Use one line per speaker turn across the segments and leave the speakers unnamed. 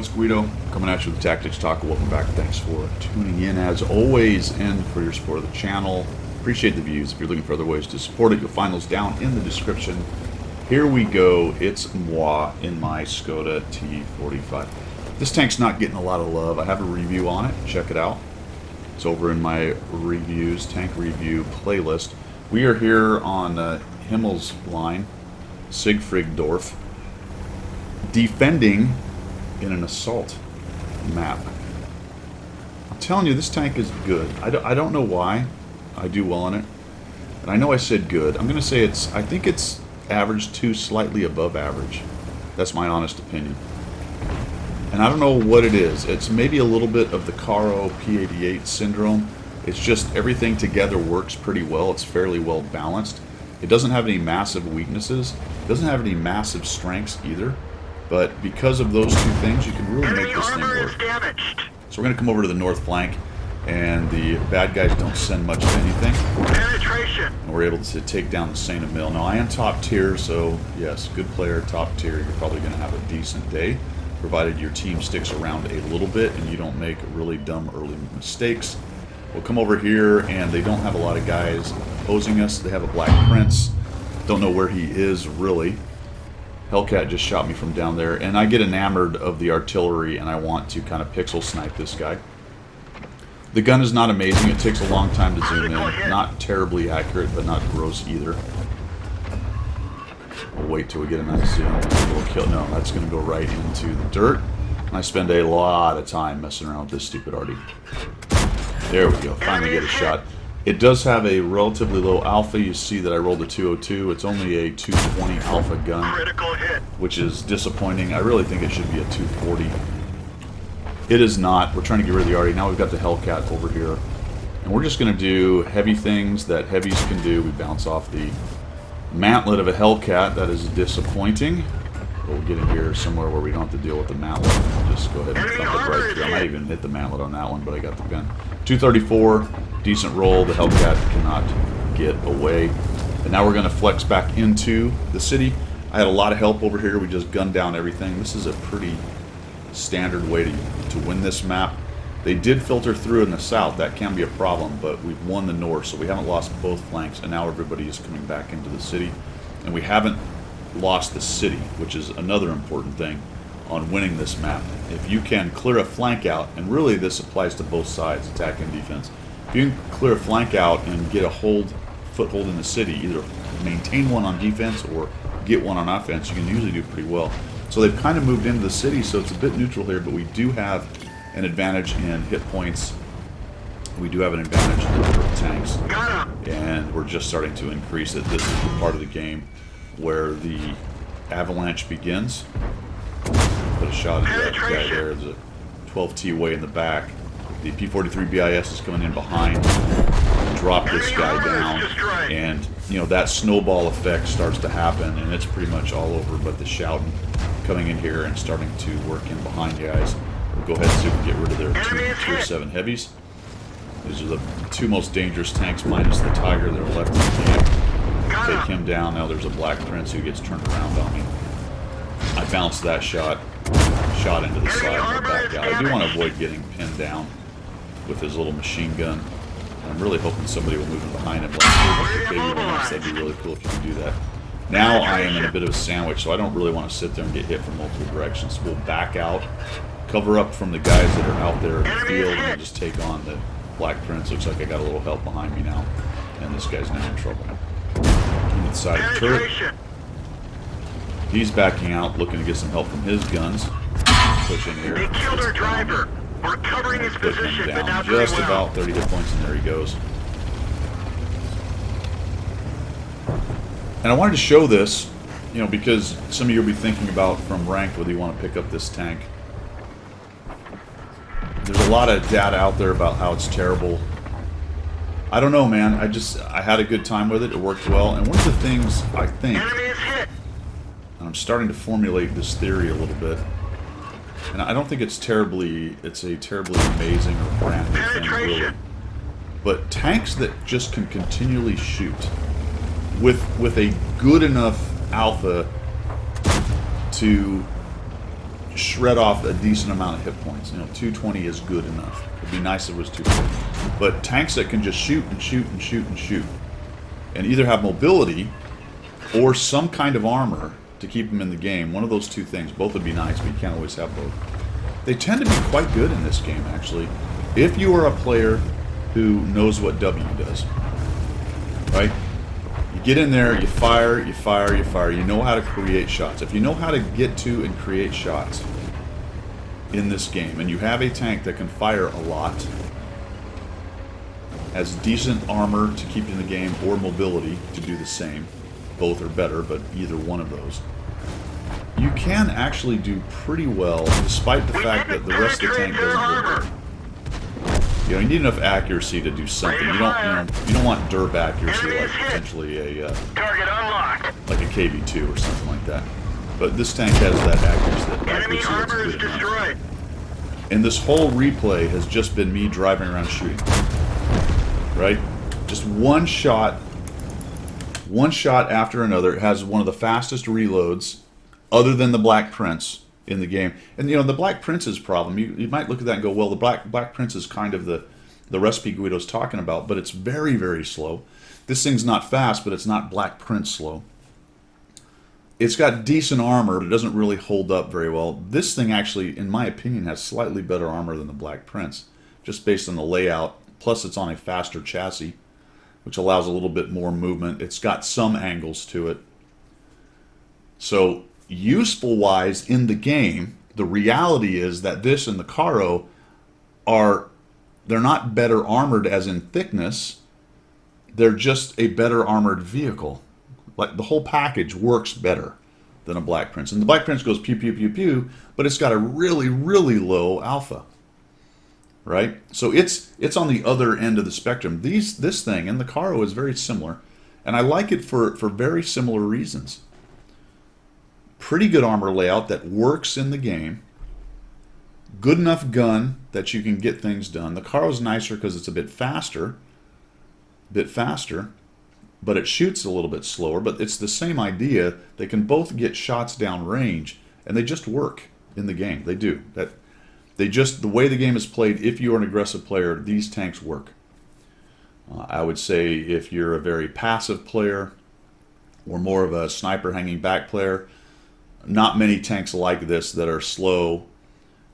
it's Guido coming at you with Tactics Talk. Welcome back. Thanks for tuning in as always and for your support of the channel. Appreciate the views. If you're looking for other ways to support it, you'll find those down in the description. Here we go. It's moi in my Skoda T45. This tank's not getting a lot of love. I have a review on it. Check it out. It's over in my reviews, tank review playlist. We are here on Himmelsline, Siegfriedorf, defending in an assault map. I'm telling you, this tank is good. I don't know why I do well on it. And I know I said good. I'm going to say I think it's average to slightly above average. That's my honest opinion. And I don't know what it is. It's maybe a little bit of the Caro P88 syndrome. It's just everything together works pretty well. It's fairly well balanced. It doesn't have any massive weaknesses. It doesn't have any massive strengths either. But because of those two things, you can really make this thing work. So we're going to come over to the north flank, and the bad guys don't send much of anything.
Penetration.
And we're able to take down the Saint Emil. Now I am top tier, so yes, good player, top tier. You're probably going to have a decent day, provided your team sticks around a little bit and you don't make really dumb early mistakes. We'll come over here, and they don't have a lot of guys opposing us. They have a Black Prince. Don't know where he is, really. Hellcat just shot me from down there, and I get enamored of the artillery, and I want to kind of pixel snipe this guy. The gun is not amazing. It takes a long time to zoom in. Not terribly accurate, but not gross either. We'll wait till we get a nice zoom. We'll kill. No, that's going to go right into the dirt. And I spend a lot of time messing around with this stupid arty. There we go. Finally get a shot. It does have a relatively low alpha. You see that I rolled a 202. It's only a 220 alpha gun, which is disappointing. I really think it should be a 240. It is not. We're trying to get rid of the arty. Now we've got the Hellcat over here. And we're just going to do heavy things that heavies can do. We bounce off the mantlet of a Hellcat. That is disappointing. But we'll get in here somewhere where we don't have to deal with the mantlet. I'll just go ahead and thump it right through. I might even hit the mantlet on that one, but I got the gun. 234, decent roll. The Hellcat cannot get away. And now we're going to flex back into the city. I had a lot of help over here. We just gunned down everything. This is a pretty standard way to win this map. They did filter through in the south. That can be a problem, but we've won the north, so we haven't lost both flanks, and now everybody is coming back into the city. And we haven't lost the city, which is another important thing on winning this map. If you can clear a flank out, and really this applies to both sides, attack and defense. If you can clear a flank out and get a foothold in the city, either maintain one on defense or get one on offense, you can usually do pretty well. So they've kind of moved into the city, so it's a bit neutral here, but we do have an advantage in hit points. We do have an advantage in the number of tanks, and we're just starting to increase it. This is the part of the game where the avalanche begins. Put a shot into that guy there. There's a 12T way in the back. The P43 BIS is coming in behind. Drop this guy down, and you know that snowball effect starts to happen, and it's pretty much all over. But the shouting coming in here and starting to work in behind guys. We'll go ahead and see if we can get rid of their tier 7 heavies. These are the two most dangerous tanks minus the Tiger. They're left in the camp. Take him down. Now there's a Black Prince who gets turned around on me. I bounced that shot into the side and back out. I do want to avoid getting pinned down with his little machine gun. I'm really hoping somebody will move in behind him. That'd be really cool if you can do that. Now I am in a bit of a sandwich, so I don't really want to sit there and get hit from multiple directions. We'll back out, cover up from the guys that are out there in the field, and we'll just take on the Black Prince. Looks like I got a little help behind me now, and this guy's now in trouble. Inside the turret. He's backing out, looking to get some help from his guns. Push in here.
They killed our driver. We're covering his
Put
position,
him
but
down
not
just
very well.
about 30 hit points, and there he goes. And I wanted to show this, you know, because some of you will be thinking about from ranked whether you want to pick up this tank. There's a lot of data out there about how it's terrible. I don't know, man. I had a good time with it. It worked well. And one of the things I think, and I'm starting to formulate this theory a little bit, and I don't think it's a terribly amazing or brand new thing, really. But tanks that just can continually shoot with a good enough alpha to shred off a decent amount of hit points. 220 is good enough. It'd be nice if it was 240. But tanks that can just shoot and shoot and shoot and shoot, and either have mobility or some kind of armor to keep them in the game. One of those two things. Both would be nice, but you can't always have both. They tend to be quite good in this game, actually. If you are a player who knows what W does. Right? You get in there, you fire, you fire, you fire. You know how to create shots. If you know how to get to and create shots in this game, and you have a tank that can fire a lot, has decent armor to keep you in the game, or mobility to do the same. Both are better, but either one of those. You can actually do pretty well, despite the fact that the rest of the tank doesn't look good. You need enough accuracy to do something. You don't want derp accuracy like potentially a
Target unlocked.
like a KV2 or something like that. But this tank has that accuracy.
Enemy armor is
good enough.
destroyed.
And this whole replay has just been me driving around shooting. Right? Just one shot after another. It has one of the fastest reloads, other than the Black Prince in the game. And the Black Prince's problem, you might look at that and go, well, the Black Prince is kind of the recipe Guido's talking about, but it's very, very slow. This thing's not fast, but it's not Black Prince slow. It's got decent armor, but it doesn't really hold up very well. This thing actually, in my opinion, has slightly better armor than the Black Prince, just based on the layout. Plus, it's on a faster chassis, which allows a little bit more movement. It's got some angles to it. So, useful-wise in the game, the reality is that this and the Caro they're not better armored as in thickness. They're just a better armored vehicle. Like, the whole package works better than a Black Prince. And the Black Prince goes pew, pew, pew, pew, but it's got a really, really low alpha. Right? So it's on the other end of the spectrum. This thing and the Caro is very similar, and I like it for very similar reasons. Pretty good armor layout that works in the game. Good enough gun that you can get things done. The Caro's nicer because it's a bit faster, but it shoots a little bit slower. But it's the same idea. They can both get shots down range, and they just work in the game. They do. The way the game is played, if you're an aggressive player, these tanks work. I would say if you're a very passive player or more of a sniper hanging back player, not many tanks like this that are slow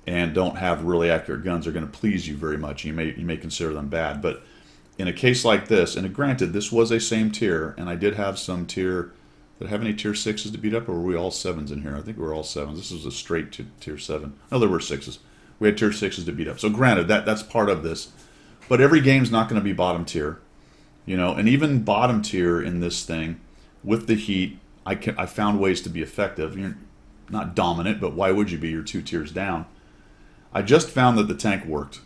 and don't have really accurate guns are going to please you very much. You may consider them bad, but in a case like this, and granted, this was a same tier, and I did have some tier. Did I have any tier 6s to beat up, or were we all 7s in here? I think we were all 7s. This was a straight tier 7. No, there were 6s. We had tier 6s to beat up. So granted, that's part of this. But every game's not going to be bottom tier. And even bottom tier in this thing, with the heat, I found ways to be effective. You're not dominant, but why would you be? You're 2 tiers down. I just found that the tank worked.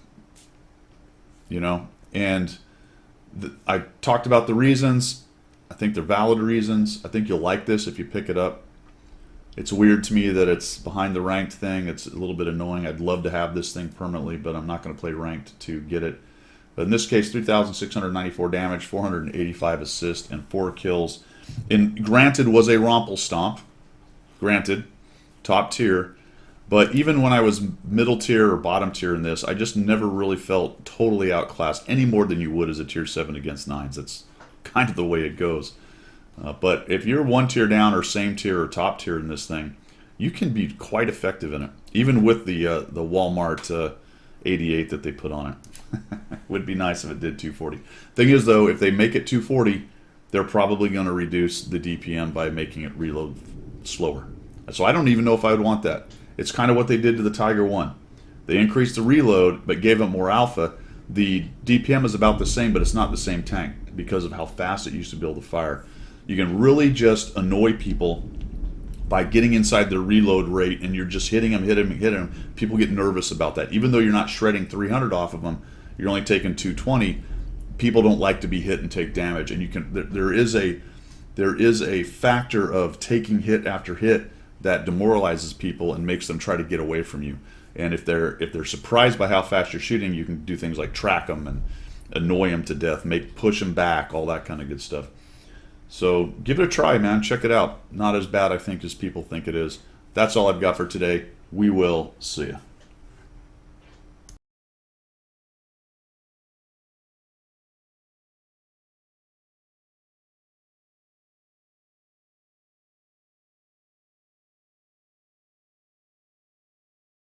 And I talked about the reasons. I think they're valid reasons. I think you'll like this if you pick it up. It's weird to me that it's behind the ranked thing. It's a little bit annoying. I'd love to have this thing permanently, but I'm not going to play ranked to get it. But in this case, 3,694 damage, 485 assists, and 4 kills. And granted, was a Rompel Stomp. Granted, top tier. But even when I was middle tier or bottom tier in this, I just never really felt totally outclassed any more than you would as a tier 7 against 9s. That's kind of the way it goes. But if you're 1 tier down or same tier or top tier in this thing, you can be quite effective in it. Even with the Walmart 88 that they put on it. Would be nice if it did 240. Thing is, though, if they make it 240, they're probably going to reduce the DPM by making it reload slower. So I don't even know if I would want that. It's kind of what they did to the Tiger 1. They increased the reload, but gave it more alpha. The DPM is about the same, but it's not the same tank because of how fast it used to be able to fire. You can really just annoy people by getting inside their reload rate, and you're just hitting them. People get nervous about that. Even though you're not shredding 300 off of them, you're only taking 220. People don't like to be hit and take damage, and there is a factor of taking hit after hit that demoralizes people and makes them try to get away from you. And if they're surprised by how fast you're shooting, you can do things like track them and annoy them to death, push them back, all that kind of good stuff. So give it a try, man. Check it out. Not as bad, I think, as people think it is. That's all I've got for today. We will see you.